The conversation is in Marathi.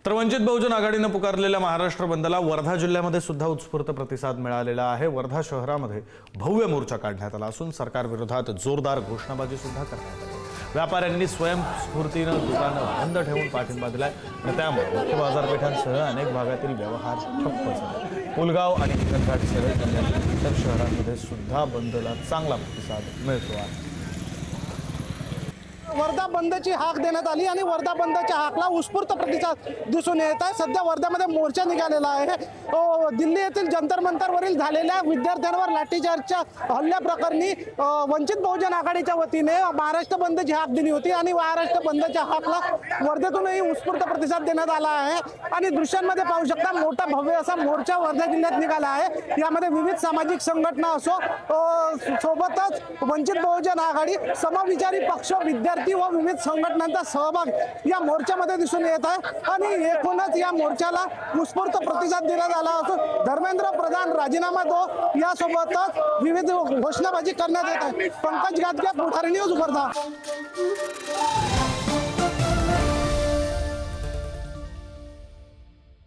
तर वंचित बहुजन आघाडीने पुकारलेल्या महाराष्ट्र बंदला वर्धा जिल्ह्यामध्ये सुद्धा उत्स्फूर्त प्रतिसाद मिळालेला आहे। वर्धा शहरामध्ये भव्य मोर्चा काढण्यात आला असून सरकार विरोधात जोरदार घोषणाबाजी सुद्धा करण्यात आली। व्यापाऱ्यांनी स्वयंस्फूर्तीने दुकानं बंद ठेवून पाठिंबा दिलाय आणि त्यामुळे मुख्य बाजारपेठांसह अनेक भागातील व्यवहार ठप्प झाले। पुलगाव आणि हिंगणघाटसह जिल्ह्यातील इतर शहरांमध्ये सुद्धा बंदला चांगला प्रतिसाद मिळतो आहे। वर्धा बंदची हाक देण्यात आली आणि वर्धा बंदच्या हाकला उत्स्फूर्त प्रतिसाद दिसून येत आहे। सध्या वर्ध्यामध्ये मोर्चा निघालेला आहे। दिल्ली येथील जंतर मंतरवरील झालेल्या विद्यार्थ्यांवर लाठीचार्जच्या हल्ल्याप्रकरणी वंचित बहुजन आघाडीच्या वतीने महाराष्ट्र बंदची हाक दिली होती आणि महाराष्ट्र बंदच्या हाकला वर्धेतूनही उत्स्फूर्त प्रतिसाद देण्यात आला आहे। आणि दृश्यांमध्ये पाहू शकता मोठा भव्य असा मोर्चा वर्धा जिल्ह्यात निघाला आहे। यामध्ये विविध सामाजिक संघटना असो सोबतच वंचित बहुजन आघाडी, समविचारी पक्ष, विद्यार्थी व विविध संघटनांचा सहभाग या मोर्चामध्ये दिसून येत आहे। आणि एकूणच या मोर्चाला उत्स्फूर्त प्रतिसाद देण्यात आला असून धर्मेंद्र प्रधान राजीनामा दो यासोबतच विविध घोषणाबाजी करण्यात येत आहे। पंकज गादगे, पुढारी न्यूज वर्धा।